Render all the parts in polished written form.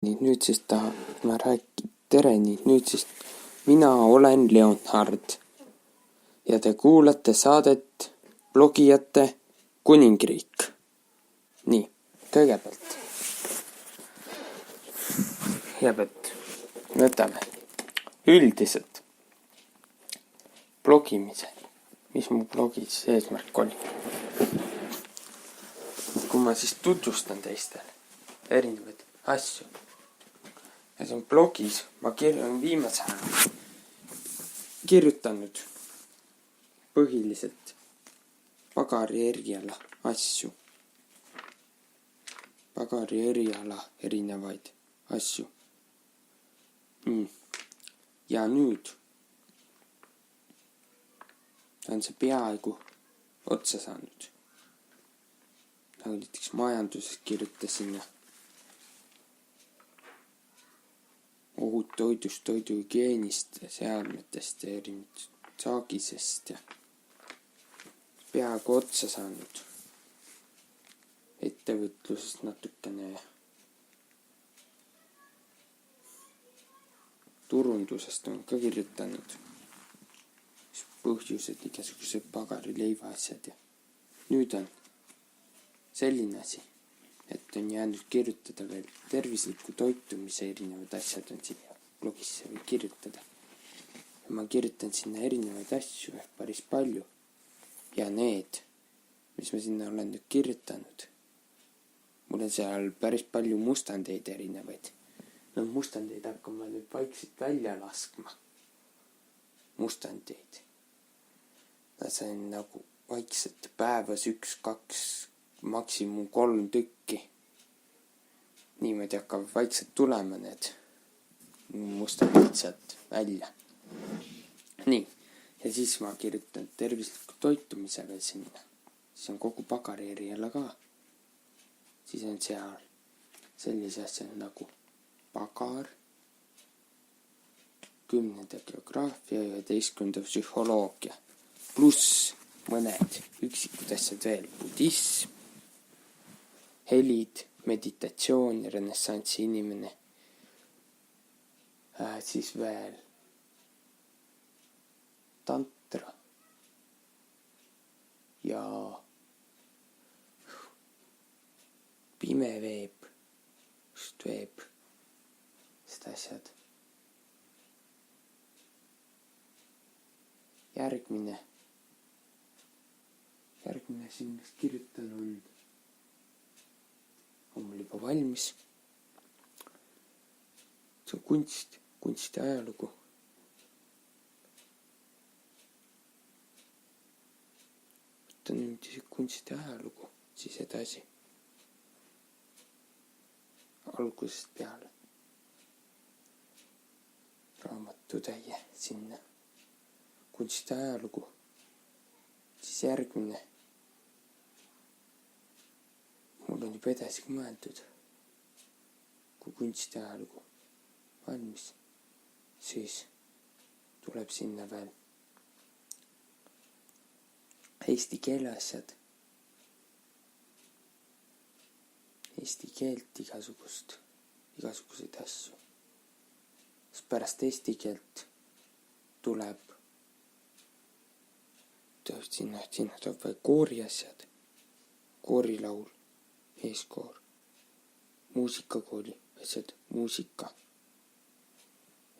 Nüüd siis tahan ma rääkida. Tere, nüüd siis mina olen Leonhard ja te kuulate saadet Blogijate kuningriik. Nii, kõigepealt võtame üldiselt blogimise. Mis mu blogis eesmärk oli? Kui ma siis tutvustan teistele erinevaid asju. Ja see on blogis, ma olen viimasel ajal kirjutanud põhiliselt pagari eriala asju. Pagari eriala erinevaid asju. Ja nüüd on see peaaegu otsa saanud. Nagu näiteks majanduses kirjutasin ja toidust, toiduhügieenist ja seadmetest ja erinevatest saagisest ja peaaegu otsa saanud. Ettevõtlusest natukene ja turundusest on ka kirjutanud. Põhjused, igasugused pagari leiva asjad ja nüüd on selline asi, et on jäänud kirjutada veel tervisliku toitumise erinevad asjad on siia blogisse või kirjutada. Ja ma kirjutan sinna erinevaid asju päris palju. Ja need, mis ma sinna olen nüüd kirjutanud, mul on seal päris palju mustandeid erinevaid. No mustandeid hakkama nüüd vaikselt välja laskma. Mustandeid. See on nagu vaikselt päevas 1, 2, maksimum 3 tükki. Niimoodi hakkavad vaikselt tulema need mustandid sealt välja. Nii, ja siis ma kirjutan tervisliku toitumise veel sinna. Siis on kogu pagari eriala ka. Siis on seal sellise asja nagu pagar, 10. geograafia ja 11. psühholoogia. Pluss mõned üksikud asjad veel. Budism, helid, meditatsioon ja renessansi inimene. Siis veel tantra ja pime veeb, just veeb, sest asjad. Järgmine siin, mis kirjutan on mul juba valmis. See on kunsti ajalugu. Võtan nüüd kunsti ajalugu, siis edasi. Algusest peale. Raamatutäie sinna. Kunsti ajalugu. Siis järgmine. Mul on juba edasi mõeldud. Kui kunsti ajalugu valmis, siis tuleb sinna veel eesti keele asjad. Eesti keelt igasuguseid asju. Siis pärast eesti keelt tuleb sinna tuleb veel koori asjad. Koorilaul, eeskoor, muusikakooli asjad, muusika.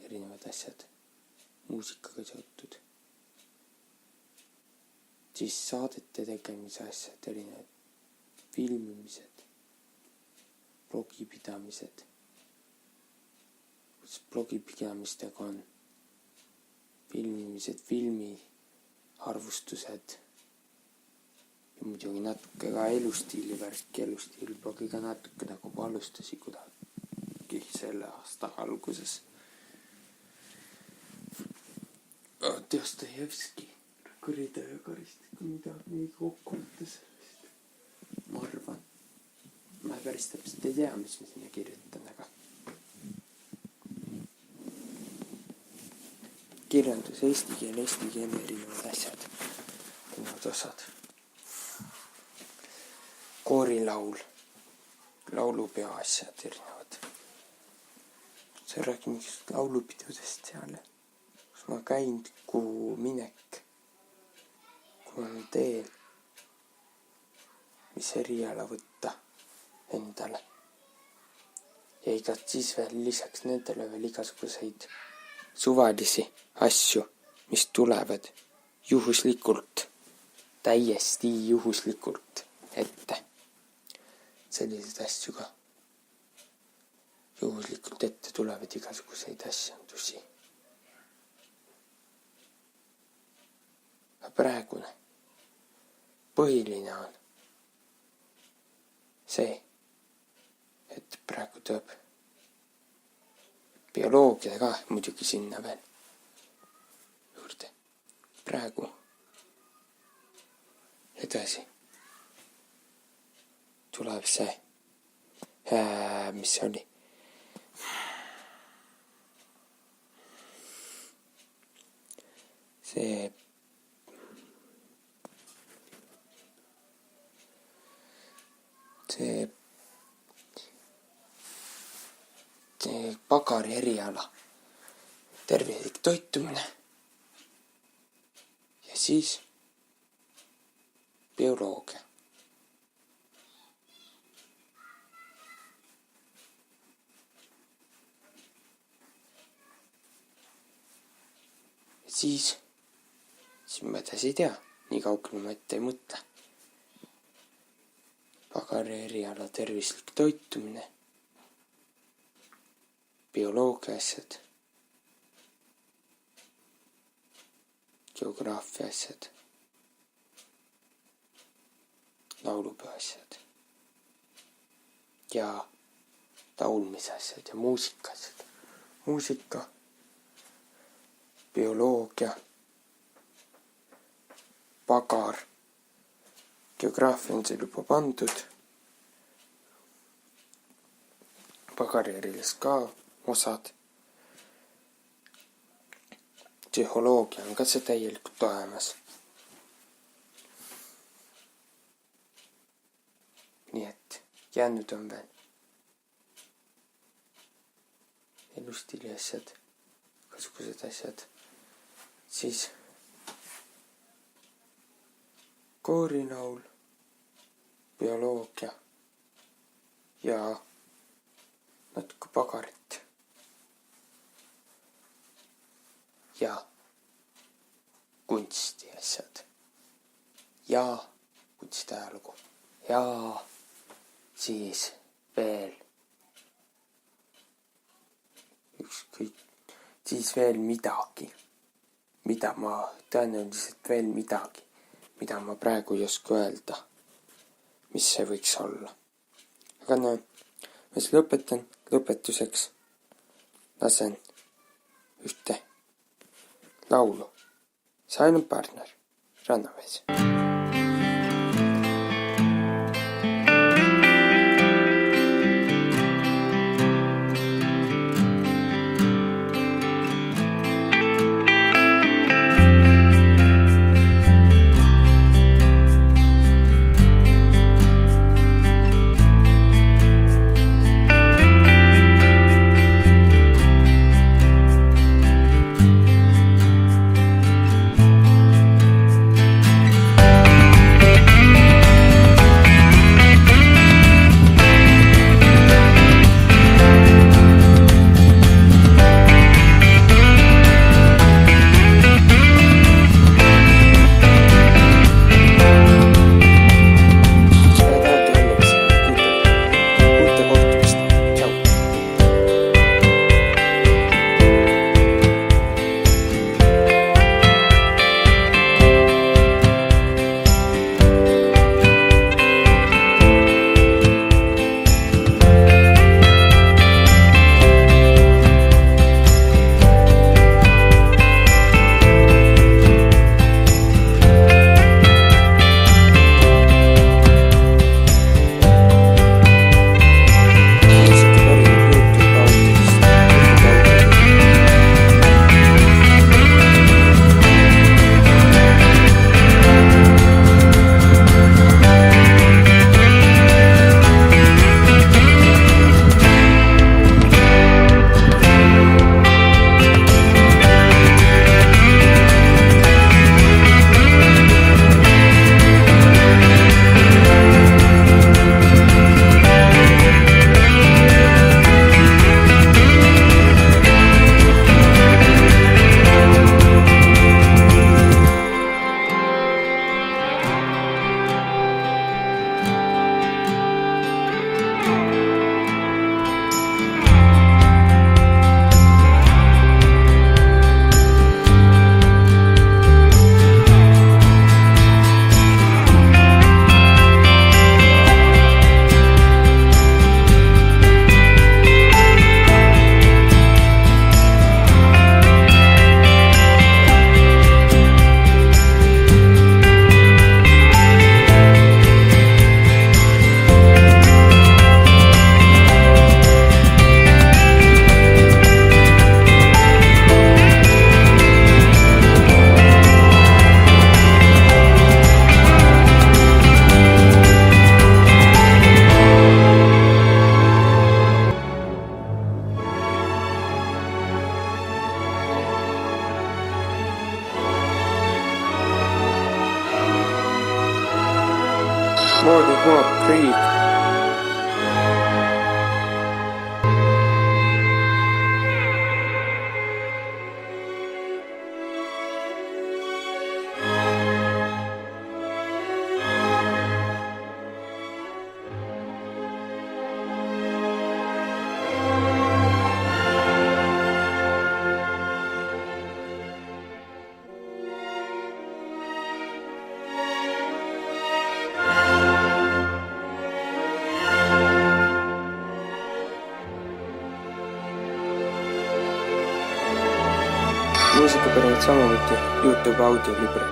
Erinevad asjad, muusikaga seotud. Siis saadete tegemise asjad, erinevad filmimised, blogipidamised. Kuidas blogipidamistega on? Filmimised, filmiarvustused ja muidugi natuke ka elustiili värk. Elustiilblogiga natuke nagu alustasin kuidagi selle aasta alguses. Dostojevski, Kõritaja karistik, midagi kokku võtta sellest. Ma arvan. Ma päris täpselt ei tea, mis ma sinna kirjutan, aga kirjandus, eesti keele erinevad asjad, erinevad osad. Koorilaul, laulupeo asjad erinevad. räägin mingist laulupidudest seal, kus ma käin, kuhu minek, kui ma olen teel, mis eriala võtta endale. Ja igat siis veel lisaks nendele veel igasuguseid suvalisi asju, mis tulevad juhuslikult, täiesti juhuslikult ette. Selliseid asju ka. Juhuslikult ette tulevad igasuguseid asjandusi. Aga praegune põhiline on see, et praegu tuleb bioloogia ka muidugi sinna veel juurde. Praegu edasi tuleb see, mis see oli? See pagari eriala, tervislik toitumine ja siis bioloogia. Ja siis ma edasi ei tea, nii kaugele ma ette ei mõtle. Pagari eriala, tervislik toitumine, bioloogia asjad, geograafia asjad, laulupeo asjad ja laulmise asjad ja muusika asjad. Muusika, bioloogia, pagar, geograafia on seal juba pandud, pagari erilis ka osad, psühholoogia on ka see täielikult olemas. Nii et jäänud on veel elustiili asjad, kasugused asjad, siis koorinaul, bioloogia ja natuke pagarit ja kunsti asjad ja kunstiajalugu ja siis veel ükskõik, siis veel midagi, mida ma tõenäoliselt veel midagi, mida ma praegu ei oska öelda, mis see võiks olla. Aga no, ma siis lõpetuseks lasen ühte laulu. Silent Partner, Runaways. Smoke Creek. Muusika pärineb samuti YouTube audiolibre.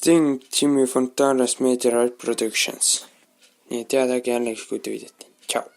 Sting, Jimmy Fontana's Meteorite Productions. Nii et head äge jällegi, kui te videoti. Tšau!